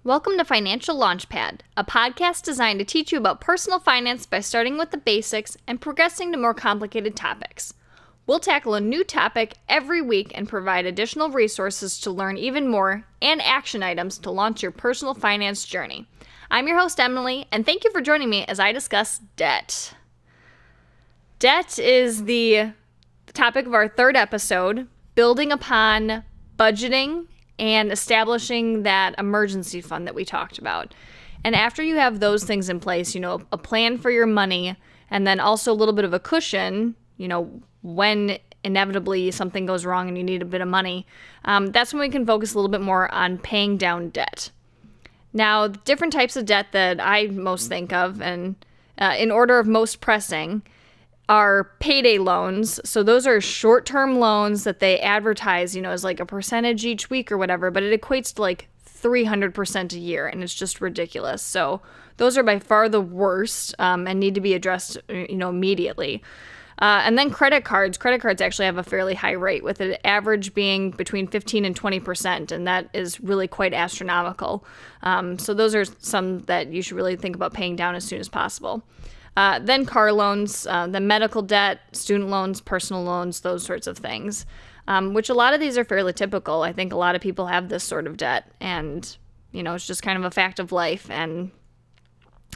Welcome to Financial Launchpad, a podcast designed to teach you about personal finance by starting with the basics and progressing to more complicated topics. We'll tackle a new topic every week and provide additional resources to learn even more and action items to launch your personal finance journey. I'm your host, Emily, and thank you for joining me as I discuss debt. Debt is the topic of our third episode, building upon budgeting and establishing that emergency fund that we talked about. And after you have those things in place, a plan for your money, and then also a little bit of a cushion, when inevitably something goes wrong and you need a bit of money, that's when we can focus a little bit more on paying down debt. Now, the different types of debt that I most think of, and in order of most pressing, are payday loans. So those are short-term loans that they advertise, as like a percentage each week or whatever, but it equates to like 300% a year, and it's just ridiculous. So those are by far the worst and need to be addressed, immediately. And then credit cards. Credit cards actually have a fairly high rate, with an average being between 15 and 20%, and that is really quite astronomical. So those are some that you should really think about paying down as soon as possible. Then car loans, the medical debt, student loans, personal loans, those sorts of things, which a lot of these are fairly typical. I think a lot of people have this sort of debt, and, it's just kind of a fact of life. And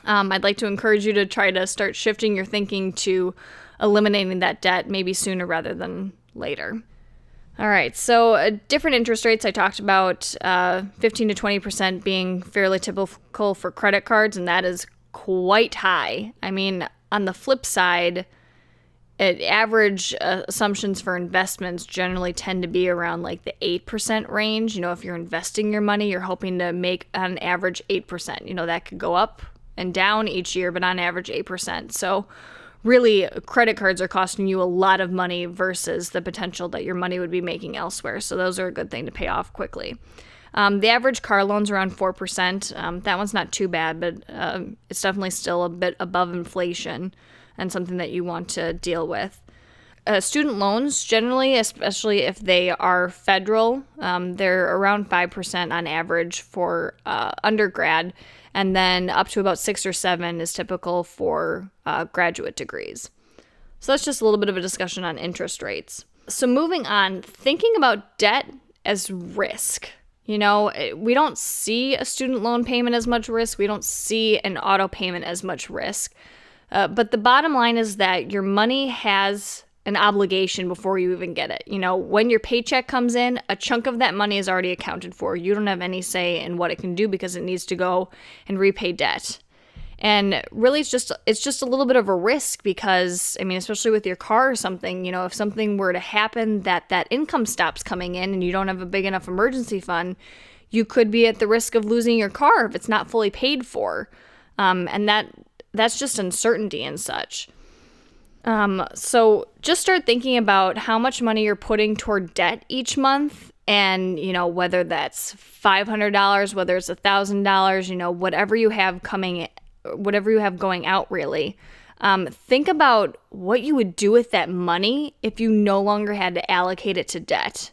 I'd like to encourage you to try to start shifting your thinking to eliminating that debt maybe sooner rather than later. All right, so different interest rates. I talked about 15 to 20% being fairly typical for credit cards, and that is quite high. I mean, on the flip side, average assumptions for investments generally tend to be around like the 8% range. If you're investing your money, you're hoping to make on average 8%. That could go up and down each year, but on average 8%. So really, credit cards are costing you a lot of money versus the potential that your money would be making elsewhere. So those are a good thing to pay off quickly. The average car loan's around 4%. That one's not too bad, but it's definitely still a bit above inflation and something that you want to deal with. Student loans, generally, especially if they are federal, they're around 5% on average for undergrad, and then up to about 6 or 7 is typical for graduate degrees. So that's just a little bit of a discussion on interest rates. So moving on, thinking about debt as risk. We don't see a student loan payment as much risk. We don't see an auto payment as much risk. But the bottom line is that your money has an obligation before you even get it. When your paycheck comes in, a chunk of that money is already accounted for. You don't have any say in what it can do because it needs to go and repay debt. And really, it's just a little bit of a risk because, especially with your car or something, if something were to happen that income stops coming in and you don't have a big enough emergency fund, you could be at the risk of losing your car if it's not fully paid for. And that's just uncertainty and such. So just start thinking about how much money you're putting toward debt each month. And, whether that's $500, whether it's $1,000, whatever you have going out, really. Think about what you would do with that money if you no longer had to allocate it to debt.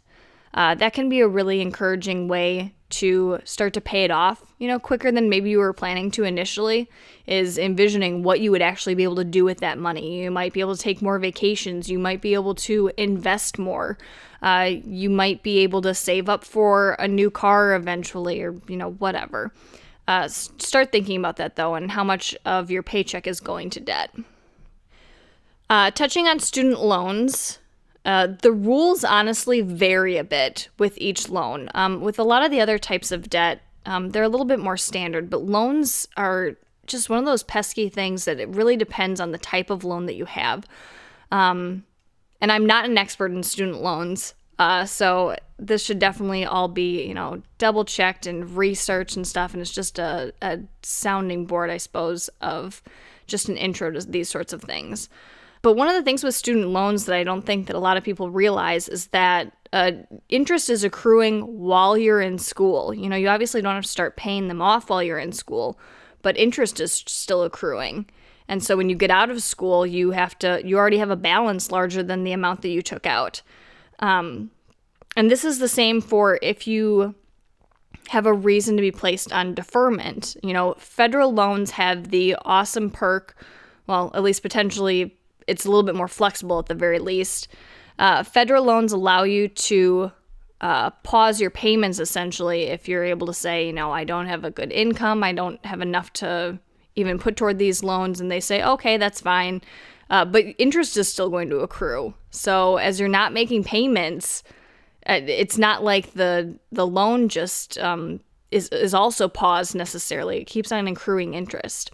That can be a really encouraging way to start to pay it off, quicker than maybe you were planning to initially, is envisioning what you would actually be able to do with that money. You might be able to take more vacations. You might be able to invest more. You might be able to save up for a new car eventually, or, whatever. Start thinking about that, though, and how much of your paycheck is going to debt. Touching on student loans, the rules honestly vary a bit with each loan. With a lot of the other types of debt, they're a little bit more standard, but loans are just one of those pesky things that it really depends on the type of loan that you have. And I'm not an expert in student loans, so this should definitely all be, double checked and researched and stuff. And it's just a sounding board, I suppose, of just an intro to these sorts of things. But one of the things with student loans that I don't think that a lot of people realize is that interest is accruing while you're in school. You obviously don't have to start paying them off while you're in school, but interest is still accruing. And so when you get out of school, you already have a balance larger than the amount that you took out. And this is the same for if you have a reason to be placed on deferment. Federal loans have the awesome perk, well, at least potentially it's a little bit more flexible at the very least. Federal loans allow you to pause your payments essentially if you're able to say, I don't have a good income, I don't have enough to even put toward these loans, and they say, okay, that's fine. But interest is still going to accrue. So as you're not making payments, it's not like the loan just is also paused necessarily. It keeps on accruing interest.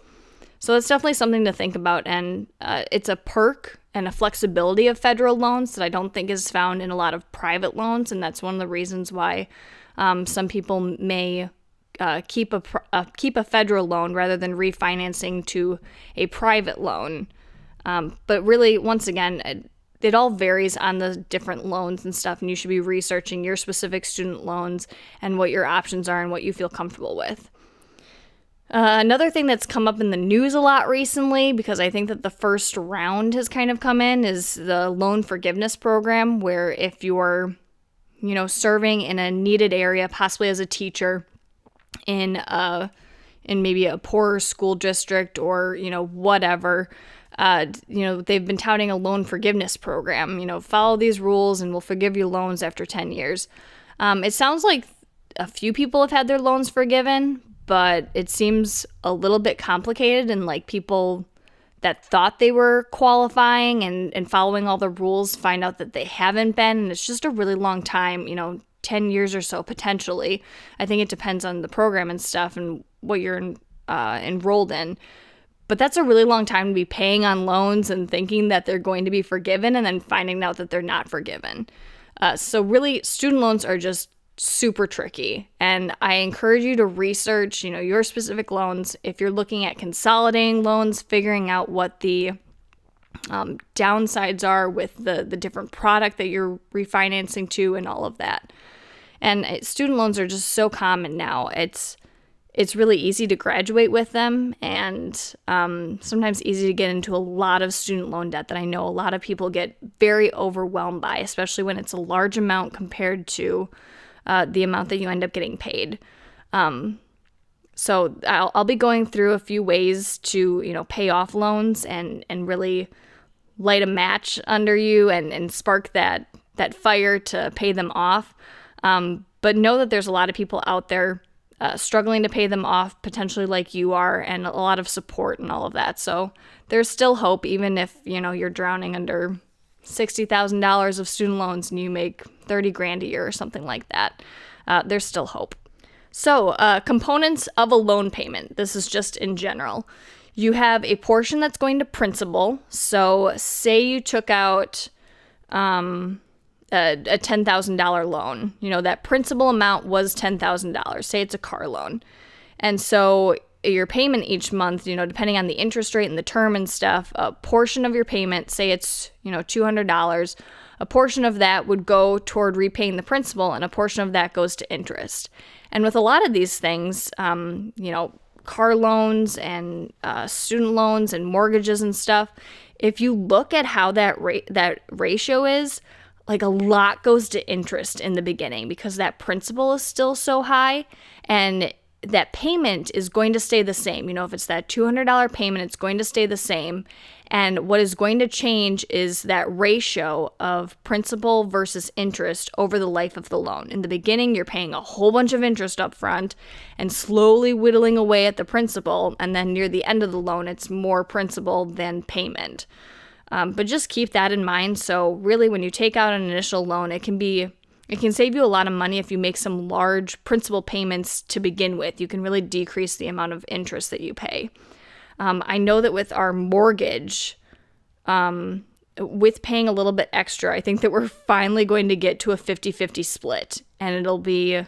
So that's definitely something to think about. And it's a perk and a flexibility of federal loans that I don't think is found in a lot of private loans. And that's one of the reasons why some people may keep a federal loan rather than refinancing to a private loan. But really, once again, it all varies on the different loans and stuff, and you should be researching your specific student loans and what your options are and what you feel comfortable with. Another thing that's come up in the news a lot recently, because I think that the first round has kind of come in, is the loan forgiveness program, where if you're, serving in a needed area, possibly as a teacher in maybe a poorer school district or, whatever, they've been touting a loan forgiveness program. Follow these rules and we'll forgive you loans after 10 years. It sounds like a few people have had their loans forgiven, but it seems a little bit complicated, and like people that thought they were qualifying and following all the rules find out that they haven't been, and it's just a really long time, 10 years or so potentially. I think it depends on the program and stuff and what you're enrolled in. But that's a really long time to be paying on loans and thinking that they're going to be forgiven and then finding out that they're not forgiven. So really, student loans are just super tricky. And I encourage you to research, your specific loans. If you're looking at consolidating loans, figuring out what the downsides are with the different product that you're refinancing to and all of that. And student loans are just so common now. It's really easy to graduate with them, and sometimes easy to get into a lot of student loan debt that I know a lot of people get very overwhelmed by, especially when it's a large amount compared to the amount that you end up getting paid. So I'll be going through a few ways to, pay off loans and really light a match under you and spark that fire to pay them off. But know that there's a lot of people out there struggling to pay them off, potentially like you are, and a lot of support and all of that. So there's still hope, even if, you're drowning under $60,000 of student loans and you make $30,000 a year or something like that. There's still hope. So components of a loan payment. This is just in general. You have a portion that's going to principal. So say you took out a $10,000 loan. That principal amount was $10,000. Say it's a car loan. And so your payment each month, depending on the interest rate and the term and stuff, a portion of your payment, say it's, $200, a portion of that would go toward repaying the principal, and a portion of that goes to interest. And with a lot of these things, car loans and student loans and mortgages and stuff, if you look at how that ratio is, like a lot goes to interest in the beginning because that principal is still so high, and that payment is going to stay the same. If it's that $200 payment, it's going to stay the same. And what is going to change is that ratio of principal versus interest over the life of the loan. In the beginning, you're paying a whole bunch of interest up front and slowly whittling away at the principal. And then near the end of the loan, it's more principal than payment. But just keep that in mind. So really, when you take out an initial loan, it can save you a lot of money if you make some large principal payments to begin with. You can really decrease the amount of interest that you pay. I know that with our mortgage, with paying a little bit extra, I think that we're finally going to get to a 50-50 split. And it'll be,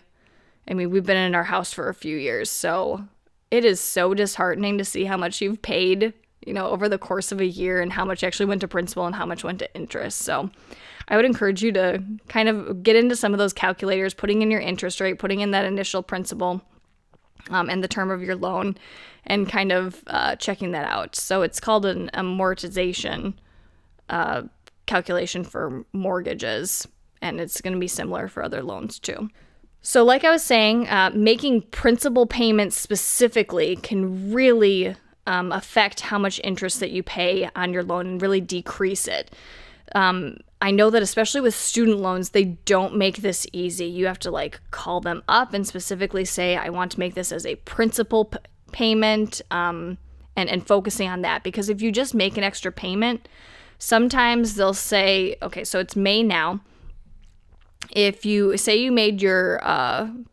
we've been in our house for a few years, so it is so disheartening to see how much you've paid, over the course of a year, and how much actually went to principal and how much went to interest. So I would encourage you to kind of get into some of those calculators, putting in your interest rate, putting in that initial principal and the term of your loan, and kind of checking that out. So it's called an amortization calculation for mortgages, and it's going to be similar for other loans too. So like I was saying, making principal payments specifically can really affect how much interest that you pay on your loan and really decrease it. I know that especially with student loans, they don't make this easy. You have to call them up and specifically say, I want to make this as a principal payment, and focusing on that. Because if you just make an extra payment, sometimes they'll say, okay, so it's May now. If you say you made your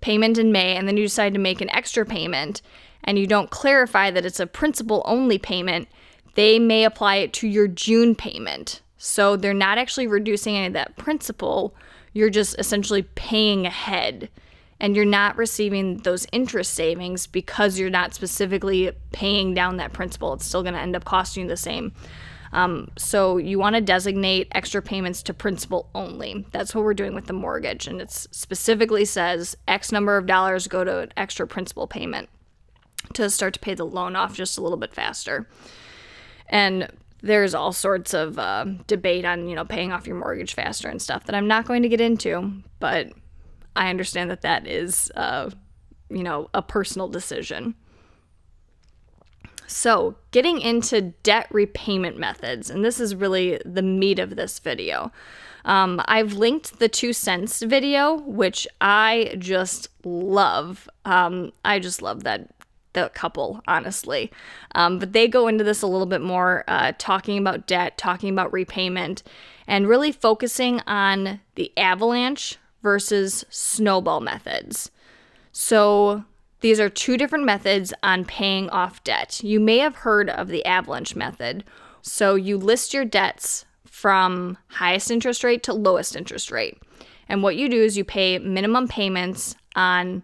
payment in May and then you decide to make an extra payment and you don't clarify that it's a principal only payment, they may apply it to your June payment. So they're not actually reducing any of that principal. You're just essentially paying ahead, and you're not receiving those interest savings because you're not specifically paying down that principal. It's still going to end up costing you the same. So you want to designate extra payments to principal only. That's what we're doing with the mortgage. And it specifically says X number of dollars go to an extra principal payment to start to pay the loan off just a little bit faster. And there's all sorts of debate on, paying off your mortgage faster and stuff that I'm not going to get into, but I understand that is, a personal decision. So getting into debt repayment methods, and this is really the meat of this video. I've linked the 2 cents video, which I just love. I just love the couple, honestly. But they go into this a little bit more, talking about debt, talking about repayment, and really focusing on the avalanche versus snowball methods. So these are 2 different methods on paying off debt. You may have heard of the avalanche method. So you list your debts from highest interest rate to lowest interest rate. And what you do is you pay minimum payments on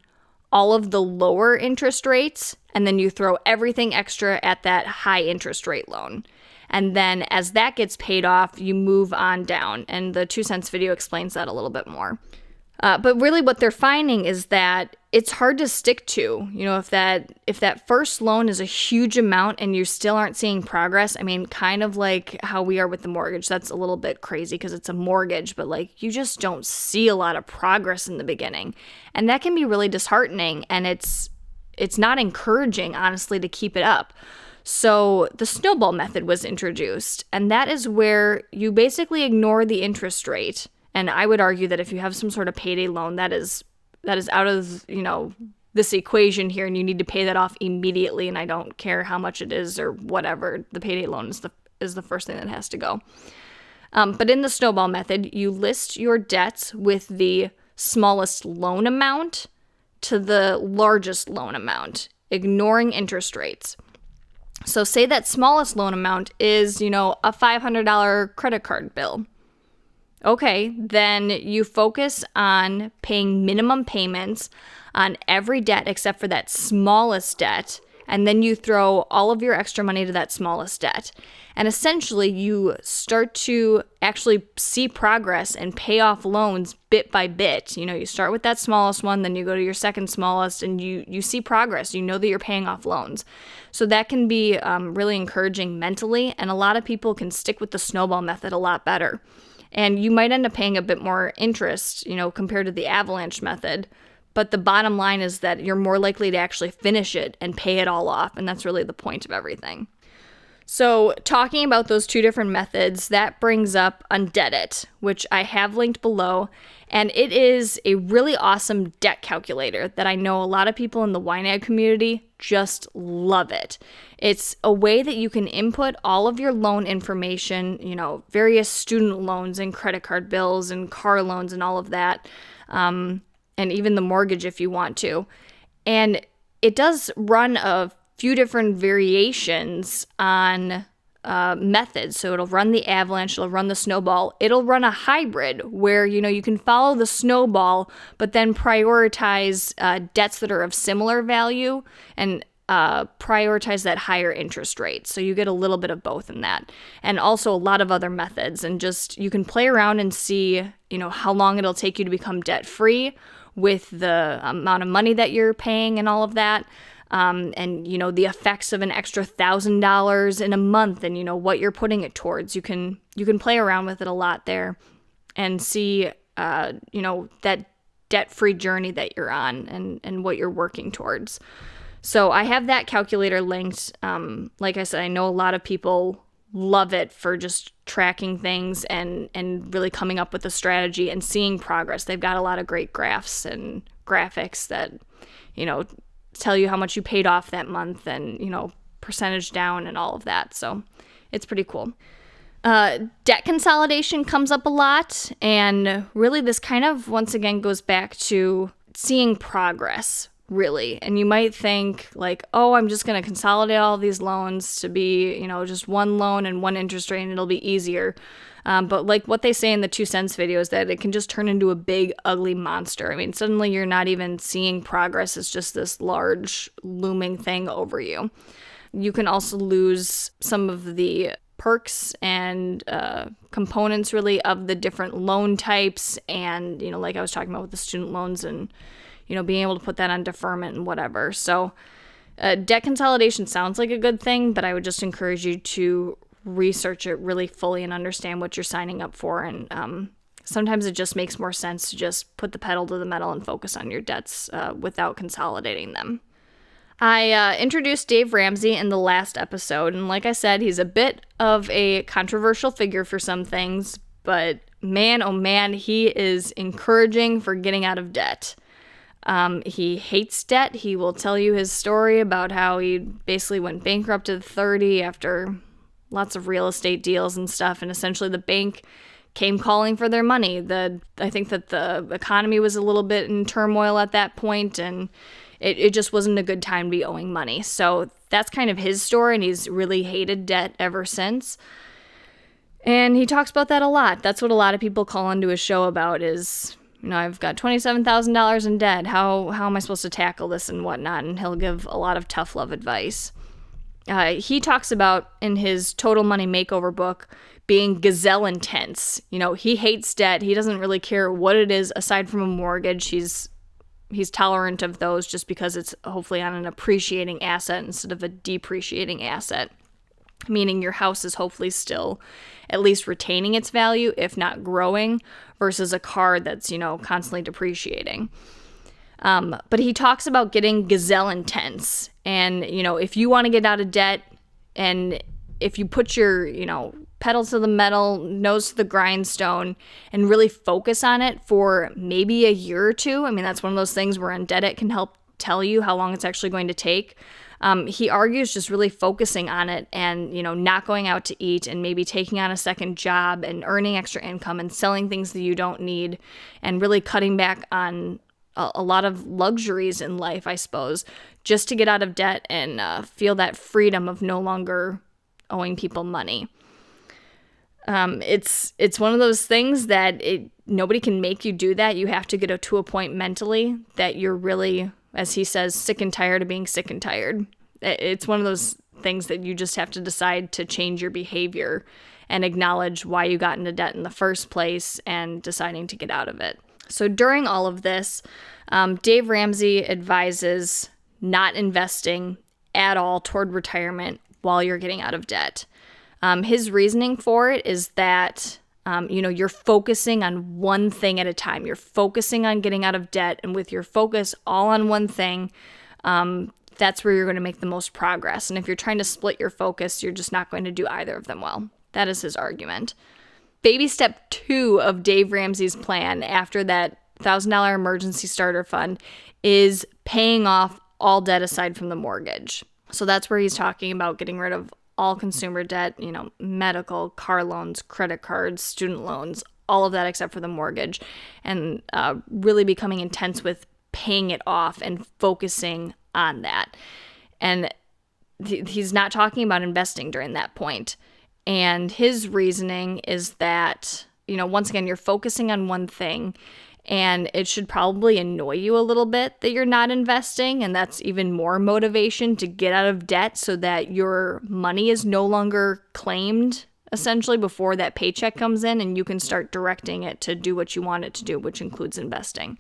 all of the lower interest rates, and then you throw everything extra at that high interest rate loan. And then as that gets paid off, you move on down. And the 2 cents video explains that a little bit more. But really what they're finding is that it's hard to stick to. If that first loan is a huge amount and you still aren't seeing progress, kind of like how we are with the mortgage. That's a little bit crazy because it's a mortgage, but you just don't see a lot of progress in the beginning. And that can be really disheartening, and it's not encouraging, honestly, to keep it up. So the snowball method was introduced, and that is where you basically ignore the interest rate. And I would argue that if you have some sort of payday loan, that is out of, this equation here, and you need to pay that off immediately. And I don't care how much it is or whatever. The payday loan is the first thing that has to go. But in the snowball method, you list your debts with the smallest loan amount to the largest loan amount, ignoring interest rates. So say that smallest loan amount is, a $500 credit card bill. Okay, then you focus on paying minimum payments on every debt except for that smallest debt, and then you throw all of your extra money to that smallest debt. And essentially, you start to actually see progress and pay off loans bit by bit. You start with that smallest one, then you go to your second smallest, and you see progress. You know that you're paying off loans. So that can be really encouraging mentally, and a lot of people can stick with the snowball method a lot better. And you might end up paying a bit more interest, compared to the avalanche method. But the bottom line is that you're more likely to actually finish it and pay it all off. And that's really the point of everything. So talking about those 2 different methods, that brings up Undebt.it, which I have linked below. And it is a really awesome debt calculator that I know a lot of people in the YNAB community just love it. It's a way that you can input all of your loan information, various student loans and credit card bills and car loans and all of that, and even the mortgage if you want to. And it does run a few different variations on methods. So it'll run the avalanche, it'll run the snowball, it'll run a hybrid where, you can follow the snowball, but then prioritize debts that are of similar value and prioritize that higher interest rate. So you get a little bit of both in that. And also a lot of other methods, and just you can play around and see, how long it'll take you to become debt free with the amount of money that you're paying and all of that. And, the effects of an extra $1,000 in a month and, what you're putting it towards. You can play around with it a lot there and see, that debt-free journey that you're on and what you're working towards. So I have that calculator linked. Like I said, I know a lot of people love it for just tracking things and really coming up with a strategy and seeing progress. They've got a lot of great graphs and graphics that, tell you how much you paid off that month and, percentage down and all of that. So it's pretty cool. Debt consolidation comes up a lot. And really this kind of, once again, goes back to seeing progress, really. And you might think like, oh, I'm just going to consolidate all these loans to be, just one loan and one interest rate and it'll be easier. But like what they say in the 2 cents video is that it can just turn into a big, ugly monster. I mean, suddenly you're not even seeing progress. It's just this large looming thing over you. You can also lose some of the perks and components really of the different loan types. And, like I was talking about with the student loans and being able to put that on deferment and whatever. So debt consolidation sounds like a good thing, but I would just encourage you to research it really fully and understand what you're signing up for. And sometimes it just makes more sense to just put the pedal to the metal and focus on your debts without consolidating them. I introduced Dave Ramsey in the last episode, and like I said, he's a bit of a controversial figure for some things, but man, oh man, he is encouraging for getting out of debt. He hates debt. He will tell you his story about how he basically went bankrupt at 30 after lots of real estate deals and stuff, and essentially the bank came calling for their money. I think that the economy was a little bit in turmoil at that point, and it just wasn't a good time to be owing money. So that's kind of his story, and he's really hated debt ever since. And he talks about that a lot. That's what a lot of people call into his show about is, I've got $27,000 in debt. How am I supposed to tackle this and whatnot? And he'll give a lot of tough love advice. He talks about in his Total Money Makeover book being gazelle intense. He hates debt. He doesn't really care what it is aside from a mortgage. He's tolerant of those just because it's hopefully on an appreciating asset instead of a depreciating asset, meaning your house is hopefully still at least retaining its value, if not growing, versus a car that's, constantly depreciating. But he talks about getting gazelle intense. And, if you want to get out of debt and if you put your, pedal to the metal, nose to the grindstone, and really focus on it for maybe a year or two. I mean, that's one of those things where Undebt.it can help tell you how long it's actually going to take. He argues just really focusing on it and, not going out to eat and maybe taking on a second job and earning extra income and selling things that you don't need and really cutting back on a lot of luxuries in life, I suppose, just to get out of debt and feel that freedom of no longer owing people money. It's one of those things that nobody can make you do that. You have to get to a point mentally that you're really, as he says, sick and tired of being sick and tired. It's one of those things that you just have to decide to change your behavior and acknowledge why you got into debt in the first place and deciding to get out of it. So during all of this, Dave Ramsey advises not investing at all toward retirement while you're getting out of debt. His reasoning for it is that, you're focusing on one thing at a time. You're focusing on getting out of debt, and with your focus all on one thing, that's where you're going to make the most progress. And if you're trying to split your focus, you're just not going to do either of them well. That is his argument. Baby step 2 of Dave Ramsey's plan after that $1,000 emergency starter fund is paying off all debt aside from the mortgage. So that's where he's talking about getting rid of all consumer debt, medical, car loans, credit cards, student loans, all of that except for the mortgage, and really becoming intense with paying it off and focusing on that. And he's not talking about investing during that point. And his reasoning is that, once again, you're focusing on one thing, and it should probably annoy you a little bit that you're not investing, and that's even more motivation to get out of debt so that your money is no longer claimed, essentially, before that paycheck comes in, and you can start directing it to do what you want it to do, which includes investing.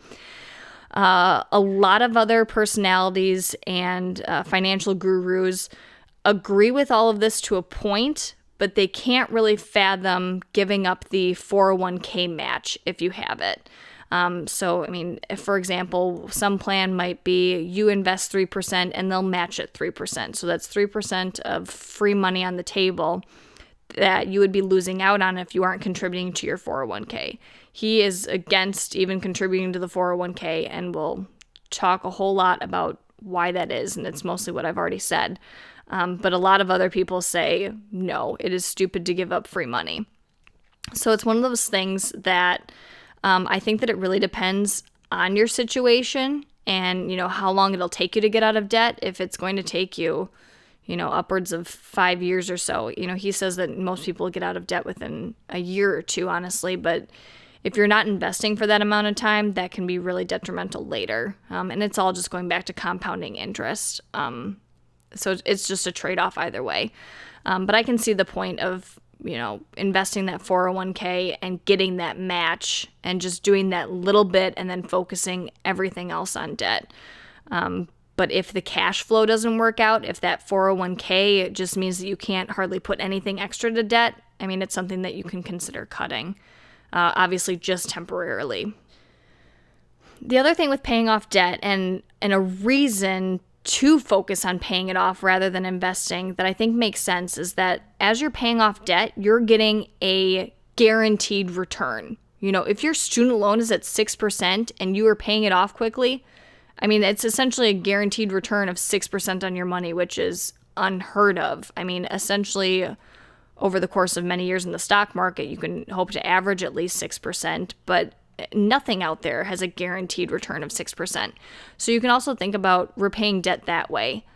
A lot of other personalities and financial gurus agree with all of this to a point, but they can't really fathom giving up the 401k match if you have it. So, I mean, if, for example, some plan might be you invest 3% and they'll match it 3%. So that's 3% of free money on the table that you would be losing out on if you aren't contributing to your 401k. He is against even contributing to the 401k and will talk a whole lot about why that is. And it's mostly what I've already said. But a lot of other people say, no, it is stupid to give up free money. So it's one of those things that I think that it really depends on your situation and, how long it'll take you to get out of debt. If it's going to take you, upwards of 5 years or so, he says that most people get out of debt within a year or two, honestly. But if you're not investing for that amount of time, that can be really detrimental later. And it's all just going back to compounding interest. So it's just a trade-off either way. But I can see the point of, investing that 401k and getting that match and just doing that little bit and then focusing everything else on debt. But if the cash flow doesn't work out, if that 401k just means that you can't hardly put anything extra to debt, I mean, it's something that you can consider cutting, obviously just temporarily. The other thing with paying off debt and a reason to focus on paying it off rather than investing that I think makes sense is that as you're paying off debt, you're getting a guaranteed return. If your student loan is at 6% and you are paying it off quickly, I mean, it's essentially a guaranteed return of 6% on your money, which is unheard of. I mean, essentially, over the course of many years in the stock market, you can hope to average at least 6%, but nothing out there has a guaranteed return of 6%. So you can also think about repaying debt that way,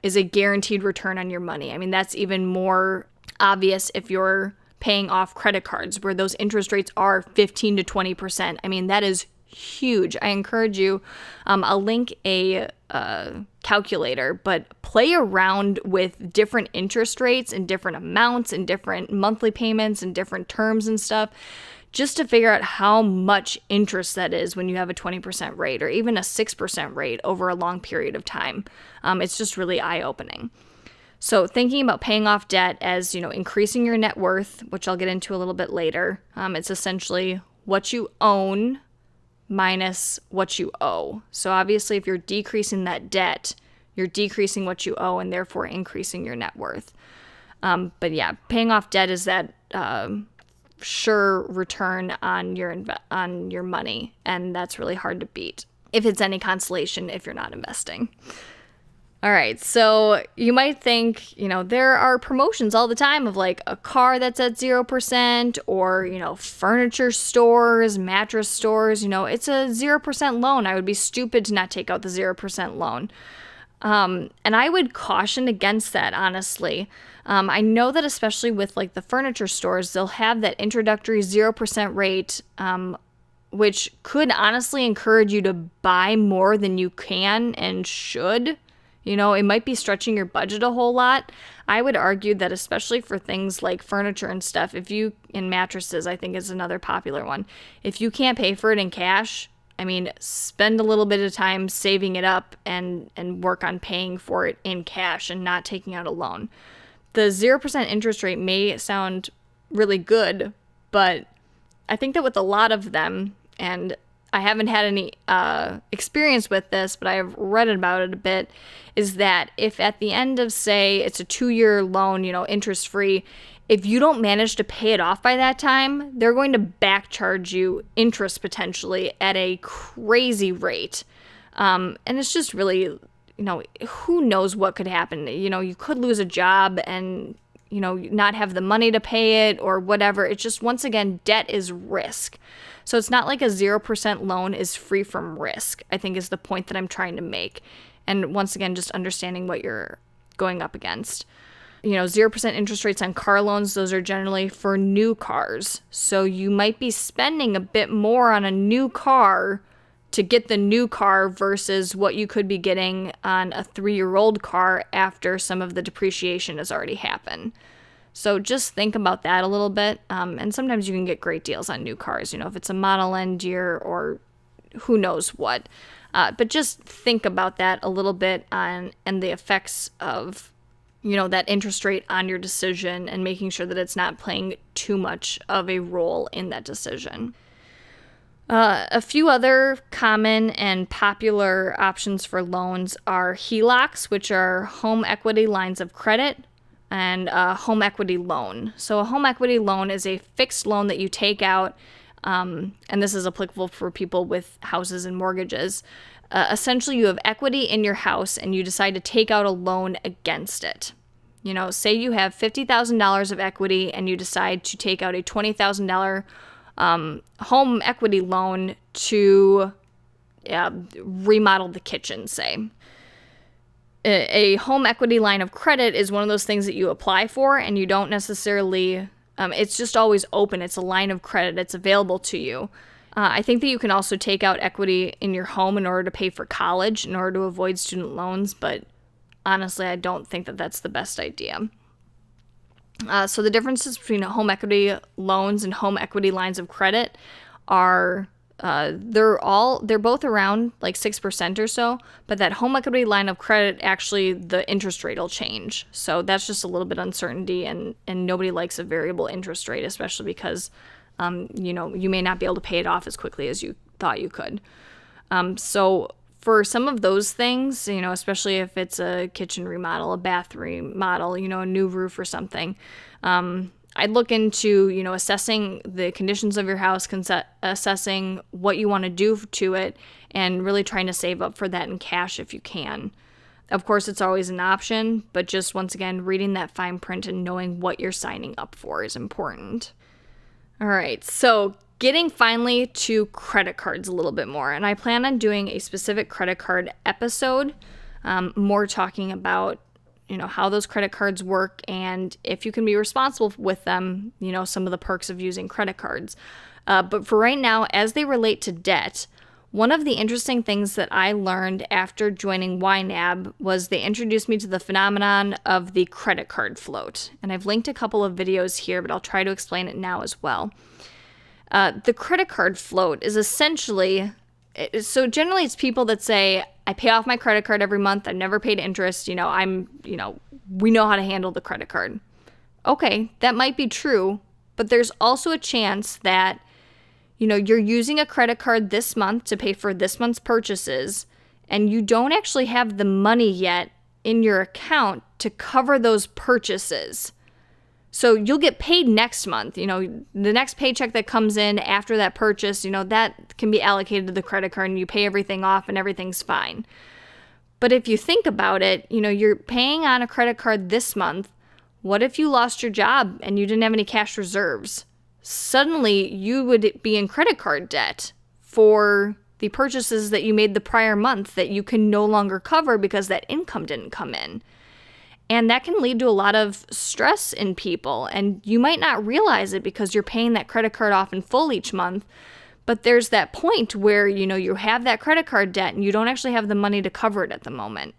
is a guaranteed return on your money. I mean, that's even more obvious if you're paying off credit cards where those interest rates are 15 to 20%. I mean, that is huge. I encourage you, I'll link a calculator, but play around with different interest rates and different amounts and different monthly payments and different terms and stuff, just to figure out how much interest that is when you have a 20% rate or even a 6% rate over a long period of time. It's just really eye-opening. So thinking about paying off debt as, increasing your net worth, which I'll get into a little bit later, it's essentially what you own minus what you owe. So obviously if you're decreasing that debt, you're decreasing what you owe and therefore increasing your net worth. But yeah, paying off debt is that sure return on your money, and that's really hard to beat if it's any consolation if you're not investing. All right, so you might think, there are promotions all the time of like a car that's at 0% or, furniture stores, mattress stores, it's a 0% loan. I would be stupid to not take out the 0% loan. And I would caution against that, honestly. I know that especially with like the furniture stores, they'll have that introductory 0% rate, which could honestly encourage you to buy more than you can and should. It might be stretching your budget a whole lot. I would argue that especially for things like furniture and stuff, and mattresses, I think is another popular one. If you can't pay for it in cash, I mean, spend a little bit of time saving it up and work on paying for it in cash and not taking out a loan. The 0% interest rate may sound really good, but I think that with a lot of them, and I haven't had any experience with this, but I've read about it a bit, is that if at the end of, say, it's a 2-year loan, interest-free, if you don't manage to pay it off by that time, they're going to back charge you interest potentially at a crazy rate. And it's just really, who knows what could happen. You could lose a job and, not have the money to pay it or whatever. It's just, once again, debt is risk. So it's not like a 0% loan is free from risk, I think is the point that I'm trying to make. And once again, just understanding what you're going up against. 0% interest rates on car loans, those are generally for new cars. So you might be spending a bit more on a new car to get the new car versus what you could be getting on a 3-year-old car after some of the depreciation has already happened. So just think about that a little bit. And sometimes you can get great deals on new cars, if it's a model end year or who knows what. But just think about that a little bit and the effects of, that interest rate on your decision and making sure that it's not playing too much of a role in that decision. A few other common and popular options for loans are HELOCs, which are home equity lines of credit, and a home equity loan. So a home equity loan is a fixed loan that you take out, and this is applicable for people with houses and mortgages. Essentially, you have equity in your house and you decide to take out a loan against it. Say you have $50,000 of equity and you decide to take out a $20,000 home equity loan to remodel the kitchen, say. A home equity line of credit is one of those things that you apply for and you don't necessarily, it's just always open. It's a line of credit. It's available to you. I think that you can also take out equity in your home in order to pay for college in order to avoid student loans, but honestly, I don't think that that's the best idea. So the differences between home equity loans and home equity lines of credit are they're both around like 6% or so, but that home equity line of credit, actually the interest rate will change. So that's just a little bit uncertainty, and nobody likes a variable interest rate, especially because you may not be able to pay it off as quickly as you thought you could. So for some of those things, especially if it's a kitchen remodel, a bathroom remodel, a new roof or something, I'd look into, assessing the conditions of your house, assessing what you want to do to it, and really trying to save up for that in cash if you can. Of course, it's always an option, but just once again, reading that fine print and knowing what you're signing up for is important. All right, so getting finally to credit cards a little bit more, and I plan on doing a specific credit card episode, more talking about how those credit cards work and if you can be responsible with them, some of the perks of using credit cards. But for right now, as they relate to debt, one of the interesting things that I learned after joining YNAB was they introduced me to the phenomenon of the credit card float. And I've linked a couple of videos here, but I'll try to explain it now as well. The credit card float is essentially, so generally it's people that say, I pay off my credit card every month, I've never paid interest, we know how to handle the credit card. Okay, that might be true, but there's also a chance that, you're using a credit card this month to pay for this month's purchases, and you don't actually have the money yet in your account to cover those purchases. So you'll get paid next month. The next paycheck that comes in after that purchase, that can be allocated to the credit card and you pay everything off and everything's fine. But if you think about it, you're paying on a credit card this month. What if you lost your job and you didn't have any cash reserves? Suddenly you would be in credit card debt for the purchases that you made the prior month that you can no longer cover because that income didn't come in. And that can lead to a lot of stress in people. And you might not realize it because you're paying that credit card off in full each month. But there's that point where, you have that credit card debt and you don't actually have the money to cover it at the moment.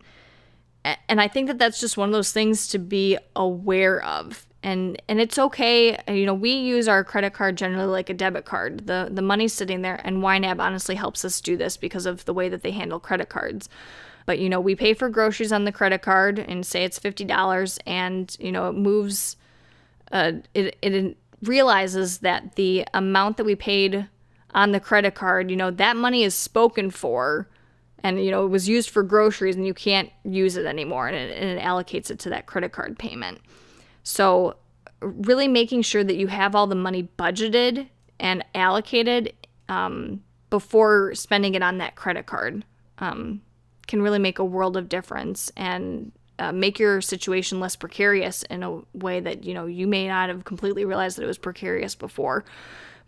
And I think that that's just one of those things to be aware of. And it's okay. We use our credit card generally like a debit card. The money's sitting there, and YNAB honestly helps us do this because of the way that they handle credit cards. But, we pay for groceries on the credit card and say it's $50 and, it moves, it realizes that the amount that we paid on the credit card, that money is spoken for and, it was used for groceries and you can't use it anymore, and it allocates it to that credit card payment. So really making sure that you have all the money budgeted and allocated before spending it on that credit card can really make a world of difference and make your situation less precarious in a way that, you may not have completely realized that it was precarious before,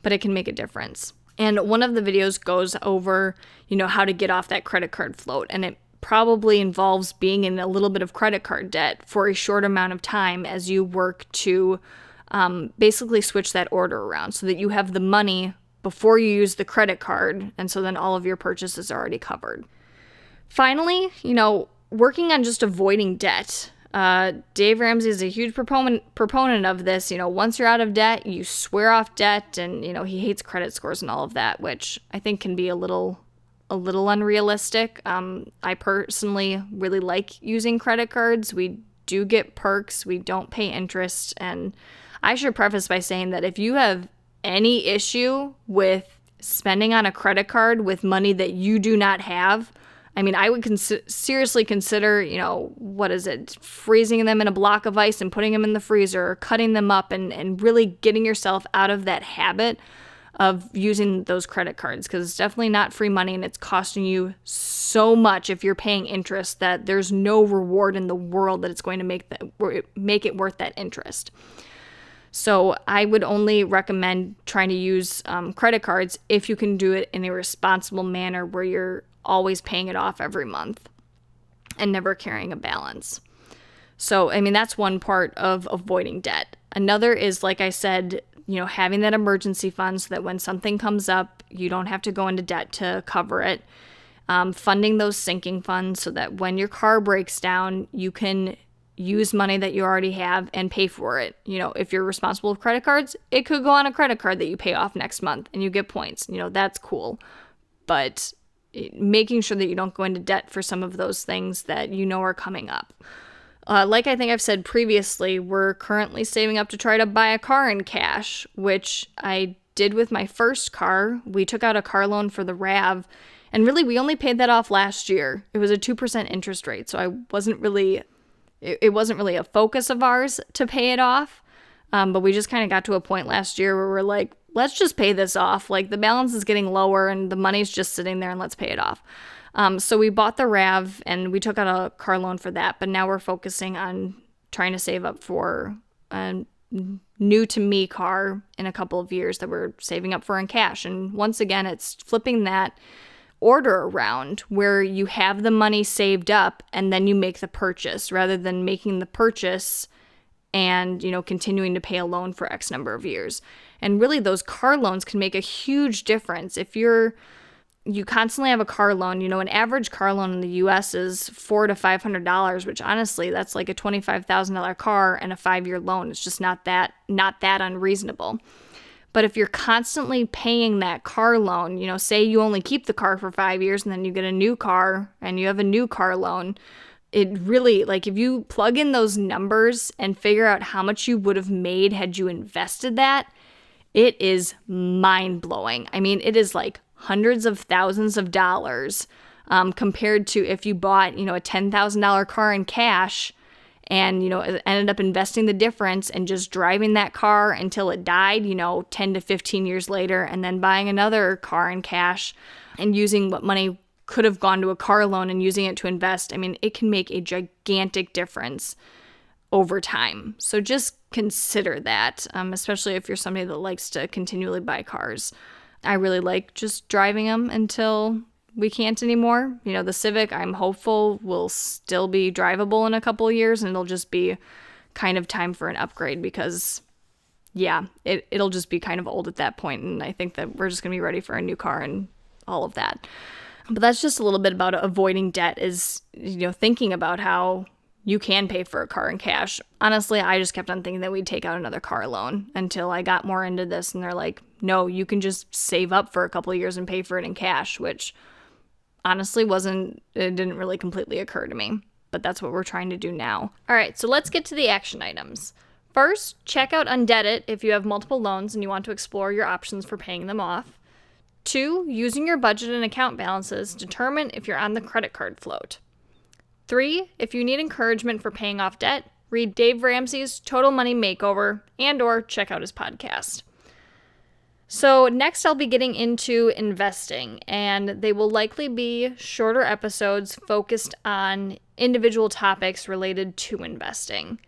but it can make a difference. And one of the videos goes over, how to get off that credit card float, and it probably involves being in a little bit of credit card debt for a short amount of time as you work to basically switch that order around so that you have the money before you use the credit card, and so then all of your purchases are already covered. Finally, working on just avoiding debt. Dave Ramsey is a huge proponent of this. Once you're out of debt, you swear off debt, and, he hates credit scores and all of that, which I think can be a little unrealistic. I personally really like using credit cards. We do get perks. We don't pay interest. And I should preface by saying that if you have any issue with spending on a credit card with money that you do not have, I mean, I would seriously consider, freezing them in a block of ice and putting them in the freezer, or cutting them up and really getting yourself out of that habit of using those credit cards, because it's definitely not free money and it's costing you so much if you're paying interest that there's no reward in the world that it's going to make it worth that interest. So I would only recommend trying to use credit cards if you can do it in a responsible manner where you're always paying it off every month and never carrying a balance. So, I mean, that's one part of avoiding debt. Another is, like I said, having that emergency fund so that when something comes up, you don't have to go into debt to cover it. Funding those sinking funds so that when your car breaks down, you can use money that you already have and pay for it. If you're responsible with credit cards, it could go on a credit card that you pay off next month and you get points. That's cool. But making sure that you don't go into debt for some of those things that are coming up. Like I think I've said previously, we're currently saving up to try to buy a car in cash, which I did with my first car. We took out a car loan for the RAV, and really we only paid that off last year. It was a 2% interest rate, so it wasn't really a focus of ours to pay it off. But we just kind of got to a point last year where we're like, let's just pay this off. Like, the balance is getting lower and the money's just sitting there, and let's pay it off. So we bought the RAV and we took out a car loan for that. But now we're focusing on trying to save up for a new to me car in a couple of years that we're saving up for in cash. And once again, it's flipping that order around where you have the money saved up and then you make the purchase, rather than making the purchase and, continuing to pay a loan for X number of years. And really, those car loans can make a huge difference. If you constantly have a car loan, an average car loan in the US is $400 to $500, which honestly, that's like a $25,000 car and a 5-year loan. It's just not that unreasonable. But if you're constantly paying that car loan, say you only keep the car for 5 years and then you get a new car and you have a new car loan, it really, if you plug in those numbers and figure out how much you would have made had you invested that, it is mind-blowing. I mean, it is like hundreds of thousands of dollars compared to if you bought, a $10,000 car in cash and, ended up investing the difference and just driving that car until it died, 10 to 15 years later, and then buying another car in cash and using what money could have gone to a car loan and using it to invest. I mean, it can make a gigantic difference over time. So just consider that, especially if you're somebody that likes to continually buy cars. I really like just driving them until we can't anymore. The Civic, I'm hopeful, will still be drivable in a couple of years, and it'll just be kind of time for an upgrade because, it'll just be kind of old at that point, and I think that we're just going to be ready for a new car and all of that. But that's just a little bit about avoiding debt, is, thinking about how you can pay for a car in cash. Honestly, I just kept on thinking that we'd take out another car loan until I got more into this, and they're like, no, you can just save up for a couple of years and pay for it in cash, which honestly it didn't really completely occur to me, but that's what we're trying to do now. All right, so let's get to the action items. First, check out Undebt.it if you have multiple loans and you want to explore your options for paying them off. 2, using your budget and account balances, determine if you're on the credit card float. 3, if you need encouragement for paying off debt, read Dave Ramsey's Total Money Makeover and/or check out his podcast. So next I'll be getting into investing, and they will likely be shorter episodes focused on individual topics related to investing.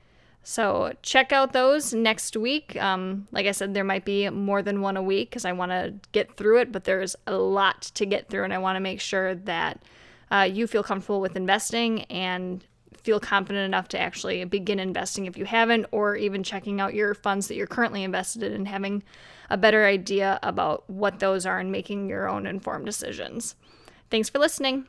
So check out those next week. Like I said, there might be more than one a week because I want to get through it, but there's a lot to get through, and I want to make sure that you feel comfortable with investing and feel confident enough to actually begin investing if you haven't, or even checking out your funds that you're currently invested in and having a better idea about what those are and making your own informed decisions. Thanks for listening.